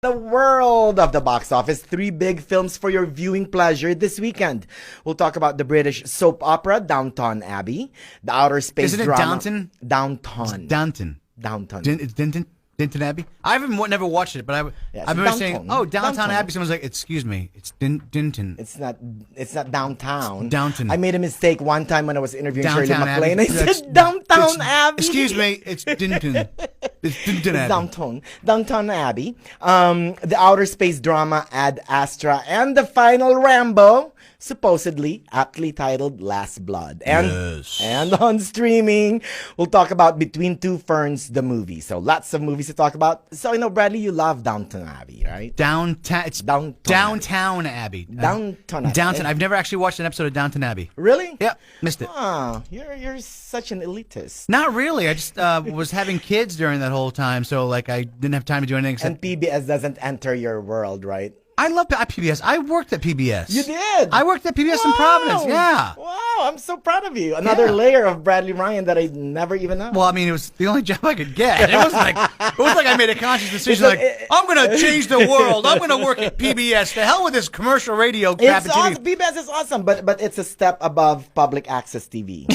The world of the box office. Three big films for your viewing pleasure this weekend. We'll talk about the British soap opera Downton Abbey, the outer space Isn't it drama Downton? Downton. Downton. Downton. It's Dinton Abbey? I haven't never watched it, but I've been saying, "Oh, Downtown Abbey." Someone's like, "Excuse me, it's Dinton." It's not downtown. Downton. I made a mistake one time when I was interviewing Shirley Downtown MacLaine. Abbey. I said Downtown Abbey. Excuse me, it's Dinton. It's Dinton Abbey. Downtown Abbey. The outer space drama Ad Astra, and the final Rambo, supposedly aptly titled Last Blood. And on streaming, we'll talk about Between Two Ferns, the movie. So lots of movies to talk about. So, Bradley, you love Downton Abbey, right? It's Downtown Abbey. Downton Abbey. Downton. I've never actually watched an episode of Downton Abbey. Really? Yep, missed it. Oh, you're such an elitist. Not really. I just was having kids during that whole time, so I didn't have time to do anything. And PBS doesn't enter your world, right? I love PBS. I worked at PBS. You did? I worked at PBS in Providence. Yeah. Wow, I'm so proud of you. Another layer of Bradley Ryan that I never even know. Well, I mean, it was the only job I could get. It was like I made a conscious decision. I'm going to change the world. I'm going to work at PBS. The hell with this commercial radio crap. It's awesome. PBS is awesome, but it's a step above public access TV.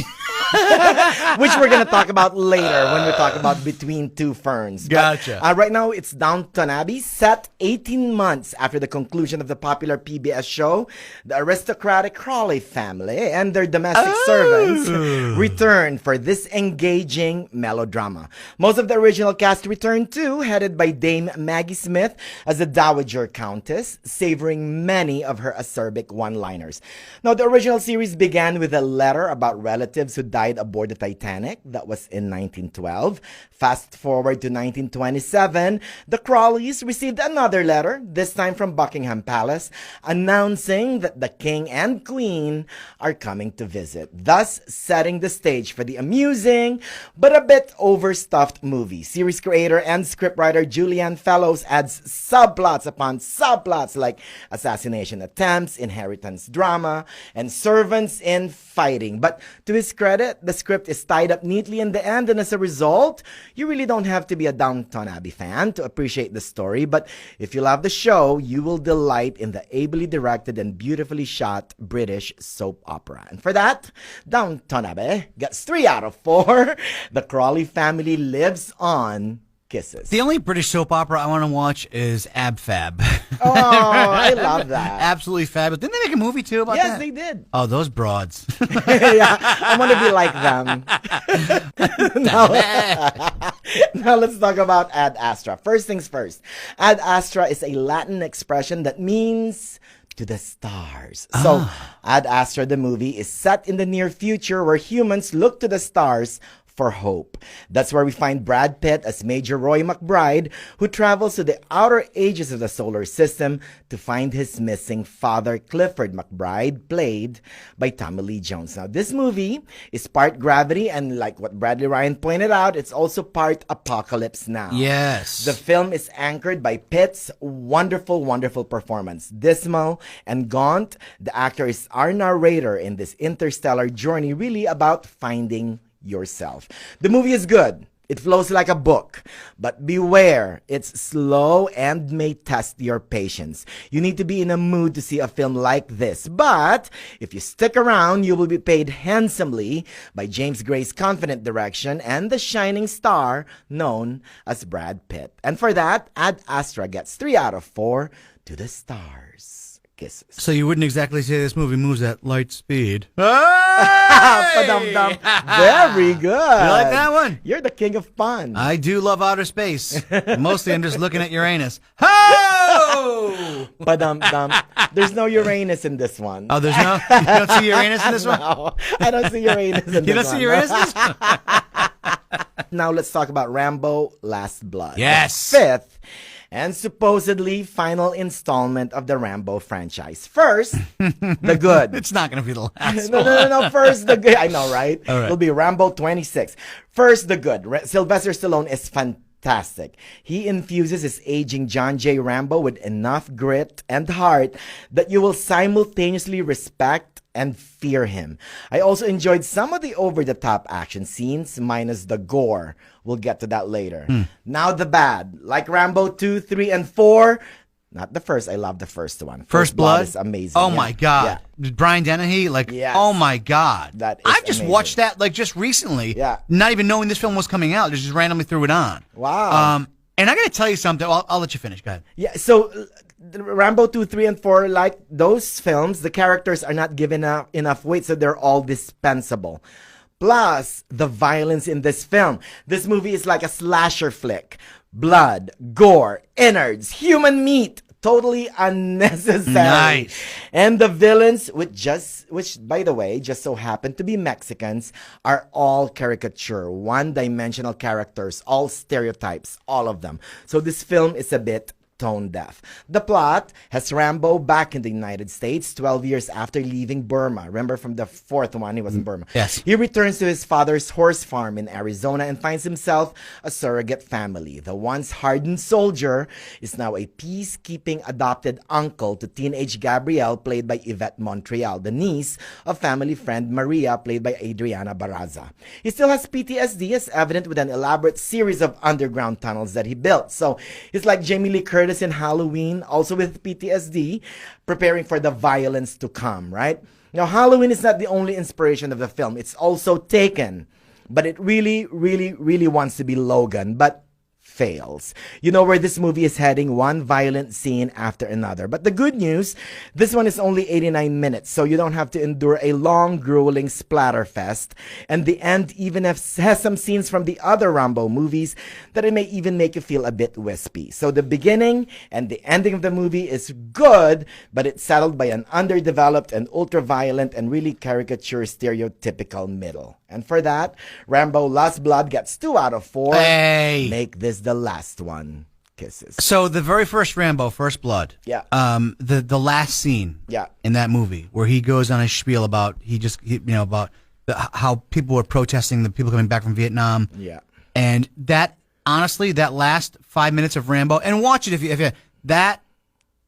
Which we're going to talk about later when we talk about Between Two Ferns. Gotcha. But, right now, it's Downton Abbey, set 18 months after the conclusion of the popular PBS show. The aristocratic Crawley family and their domestic servants return for this engaging melodrama. Most of the original cast returned too, headed by Dame Maggie Smith as the Dowager Countess, savoring many of her acerbic one-liners. Now, the original series began with a letter about relatives who died aboard the Titanic. That was in 1912. Fast forward to 1927, the Crawleys received another letter, this time from Buckingham Palace, announcing that the King and Queen are coming to visit, thus setting the stage for the amusing but a bit overstuffed movie. Series creator and scriptwriter Julianne Fellows adds subplots upon subplots like assassination attempts, inheritance drama, and servants in fighting. But to his credit, the script is tied up neatly in the end, and as a result, you really don't have to be a Downton Abbey fan to appreciate the story. But if you love the show, you will delight in the ably directed and beautifully shot British soap opera. And for that, Downton Abbey gets 3 out of 4. The Crawley family lives on. Kisses. The only British soap opera I want to watch is Ab Fab. Oh, I love that. Absolutely fabulous. Didn't they make a movie too about that? Yes, they did. Oh, those broads. Yeah, I want to be like them. Now let's talk about Ad Astra. First things first. Ad Astra is a Latin expression that means to the stars. So, Ad Astra, the movie, is set in the near future where humans look to the stars for hope. That's where we find Brad Pitt as Major Roy McBride, who travels to the outer ages of the solar system to find his missing father, Clifford McBride, played by Tommy Lee Jones. Now, this movie is part Gravity, and like what Bradley Ryan pointed out, it's also part Apocalypse Now. Yes. The film is anchored by Pitt's wonderful, wonderful performance. Dismal and gaunt, the actor is our narrator in this interstellar journey, really about finding yourself. The movie is good. It flows like a book, but beware, it's slow and may test your patience. You need to be in a mood to see a film like this, but if you stick around, you will be paid handsomely by James Gray's confident direction and the shining star known as Brad Pitt. And for that, Ad Astra gets 3 out of 4 to the stars. Kisses. So you wouldn't exactly say this movie moves at light speed. Very good. You like that one? You're the king of fun. I do love outer space. Mostly I'm just looking at Uranus. Ho! There's no Uranus in this one. Oh, there's no? You don't see Uranus in this one? No, I don't see Uranus in this one. You don't see Uranus in this one? Now let's talk about Rambo Last Blood. Yes. The 5th and supposedly final installment of the Rambo franchise. First, the good. It's not going to be the last No. First, the good. I know, right? All right. It'll be Rambo 26. First, the good. Sylvester Stallone is fantastic. He infuses his aging John J. Rambo with enough grit and heart that you will simultaneously respect and fear him. I also enjoyed some of the over-the-top action scenes, minus the gore. We'll get to that later. Now the bad. Like Rambo 2, 3, and 4. Not the first. I love the first one. First Blood is amazing. Oh my God. Brian Dennehy, like, oh my God. I've just watched that like just recently. Not even knowing this film was coming out. Just randomly threw it on. Wow. And I got to tell you something. I'll let you finish. Go ahead. Yeah. So Rambo 2, 3, and 4, like those films, the characters are not given enough weight, so they're all dispensable. Plus, the violence in this film. This movie is like a slasher flick. Blood, gore, innards, human meat. Totally unnecessary. Nice. And the villains, which by the way, just so happen to be Mexicans, are all caricature, one-dimensional characters, all stereotypes, all of them. So this film is a bit tone deaf. The plot has Rambo back in the United States 12 years after leaving Burma. Remember from the fourth one, he was in Burma. Yes. He returns to his father's horse farm in Arizona and finds himself a surrogate family. The once hardened soldier is now a peacekeeping adopted uncle to teenage Gabrielle, played by Yvette Montreal, the niece of family friend Maria, played by Adriana Barraza. He still has PTSD, as evident with an elaborate series of underground tunnels that he built. So he's like Jamie Lee Curtis in Halloween, also with PTSD, preparing for the violence to come, right? Now, Halloween is not the only inspiration of the film. It's also Taken, but it really, really, really wants to be Logan, but fails. You know where this movie is heading, one violent scene after another. But the good news, this one is only 89 minutes, so you don't have to endure a long, grueling splatter fest. And the end even has some scenes from the other Rambo movies that it may even make you feel a bit wispy. So the beginning and the ending of the movie is good, but it's saddled by an underdeveloped and ultra-violent and really caricature stereotypical middle. And for that, Rambo Last Blood gets 2 out of 4. Hey. Make this the last one. Kisses. So the very first Rambo, First Blood. Yeah. The last scene. Yeah. In that movie where he goes on his spiel about about how people were protesting the people coming back from Vietnam. Yeah. And that honestly, that last 5 minutes of Rambo, and watch it if you that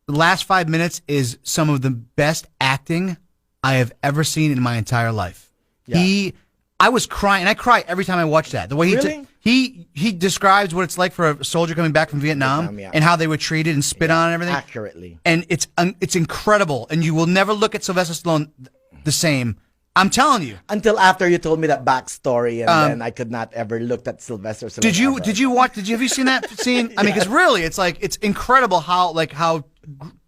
last 5 minutes is some of the best acting I have ever seen in my entire life. Yeah. I was crying, and I cry every time I watch that. The way he describes what it's like for a soldier coming back from Vietnam and how they were treated and spit on and everything. Accurately. And it's incredible, and you will never look at Sylvester Stallone the same. I'm telling you. Until after you told me that backstory, and then I could not ever look at Sylvester Stallone. Have you seen that scene? I mean, because really, it's incredible how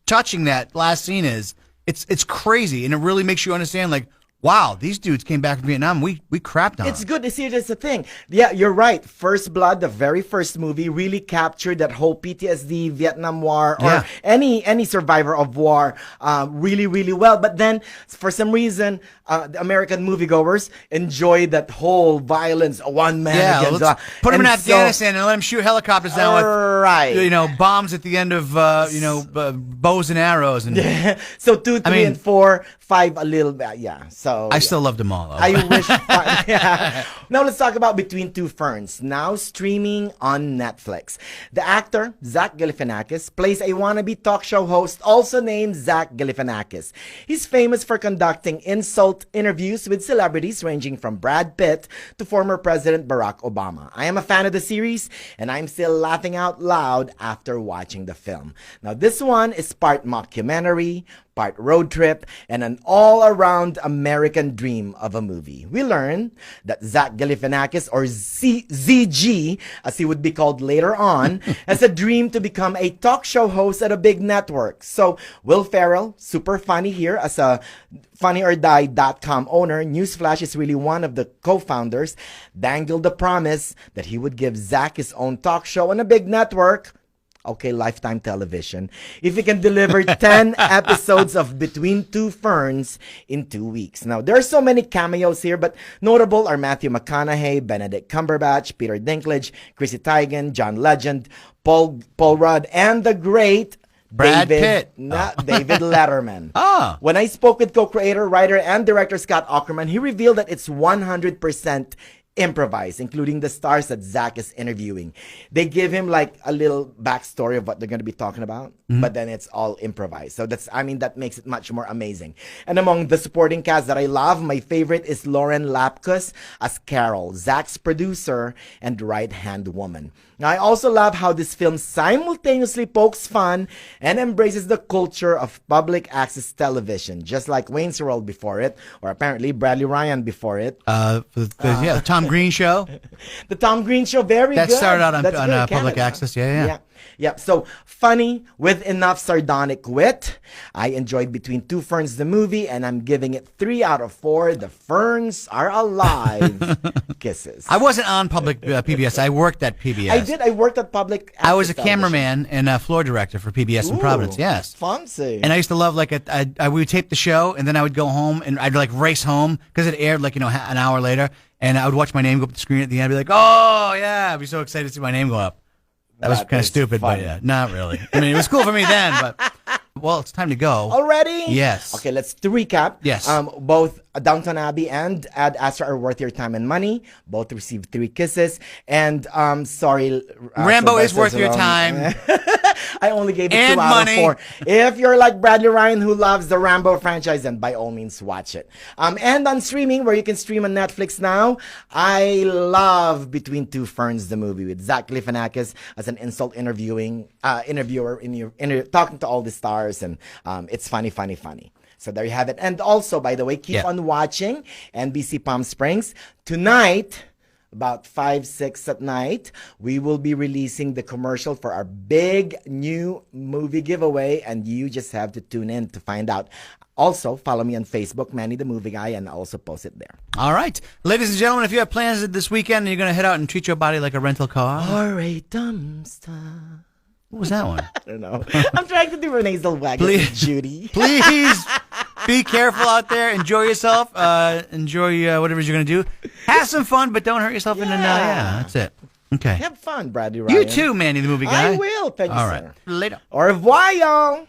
touching that last scene is. It's crazy, and it really makes you understand, like, wow, these dudes came back from Vietnam. We crapped on It's them. good to see. That's the thing. Yeah, you're right. First Blood, the very first movie, really captured that whole PTSD, Vietnam War, or any survivor of war really, really well. But then, for some reason, the American moviegoers enjoyed that whole violence, one man against... put him in Afghanistan and let him shoot helicopters down with bombs at the end of bows and arrows. And so 2, 3, and 4, 5 a little bit. Yeah. So I still loved them all, though. I wish. Now let's talk about Between Two Ferns, now streaming on Netflix. The actor, Zach Galifianakis, plays a wannabe talk show host also named Zach Galifianakis. He's famous for conducting insult interviews with celebrities ranging from Brad Pitt to former President Barack Obama. I am a fan of the series, and I'm still laughing out loud after watching the film. Now this one is part mockumentary, part road trip, and an all-around American dream of a movie. We learn that Zach Galifianakis, or ZG, as he would be called later on, has a dream to become a talk show host at a big network. So Will Ferrell, super funny here as a funnyordie.com owner, Newsflash is really one of the co-founders, dangled the promise that he would give Zach his own talk show on a big network. Okay, Lifetime Television, if he can deliver 10 episodes of Between Two Ferns in 2 weeks. Now, there are so many cameos here, but notable are Matthew McConaughey, Benedict Cumberbatch, Peter Dinklage, Chrissy Teigen, John Legend, Paul Rudd, and the great Brad Pitt. David Letterman. When I spoke with co-creator, writer, and director Scott Aukerman, he revealed that it's 100% improvise, including the stars that Zach is interviewing. They give him like a little backstory of what they're going to be talking about, but then it's all improvised. So that makes it much more amazing. And among the supporting cast that I love, my favorite is Lauren Lapkus as Carol, Zach's producer and right-hand woman. Now, I also love how this film simultaneously pokes fun and embraces the culture of public access television, just like Wayne's World before it, or apparently Bradley Ryan before it. The Tom Green Show. The Tom Green Show, very that good. That started out on Canada. public access. Yeah. Yep. So funny with enough sardonic wit. I enjoyed Between Two Ferns, the movie, and I'm giving it 3 out of 4. The ferns are alive. Kisses. I wasn't on public PBS. I worked at PBS. I did. I worked at public. I was a cameraman and a floor director for PBS in Providence. Yes. Fancy. And I used to love we would tape the show and then I would go home and I'd like race home because it aired an hour later, and I would watch my name go up the screen at the end. I'd be like, oh yeah, I'd be so excited to see my name go up. That was kind of stupid, funny. but yeah, not really. I mean, it was cool for me then, but well, it's time to go. Already? Yes. Okay, let's recap. Yes. Both Downton Abbey and Ad Astra are worth your time and money. Both received 3 kisses. And sorry, Rambo is worth your time. I only gave it and 2 out of 4. If you're like Bradley Ryan who loves the Rambo franchise, then by all means watch it. And on streaming, where you can stream on Netflix now, I love Between Two Ferns, the movie with Zach Galifianakis as an insult interviewer talking to all the stars, and it's funny. So there you have it. And also, by the way, keep on watching NBC Palm Springs. Tonight, about 5, 6 at night, we will be releasing the commercial for our big new movie giveaway, and you just have to tune in to find out. Also, follow me on Facebook, Manny the Movie Guy, and I'll also post it there. All right. Ladies and gentlemen, if you have plans this weekend and you're going to head out and treat your body like a rental car. Or a dumpster. What was that one? I don't know. I'm trying to do Renee Zellweger with Judy. Please be careful out there. Enjoy yourself. Enjoy whatever you're going to do. Have some fun, but don't hurt yourself. That's it. Okay. Have fun, Bradley Ryan. You too, Manny the Movie Guy. I will. Thank you, All right. sir. Later. Au revoir, y'all.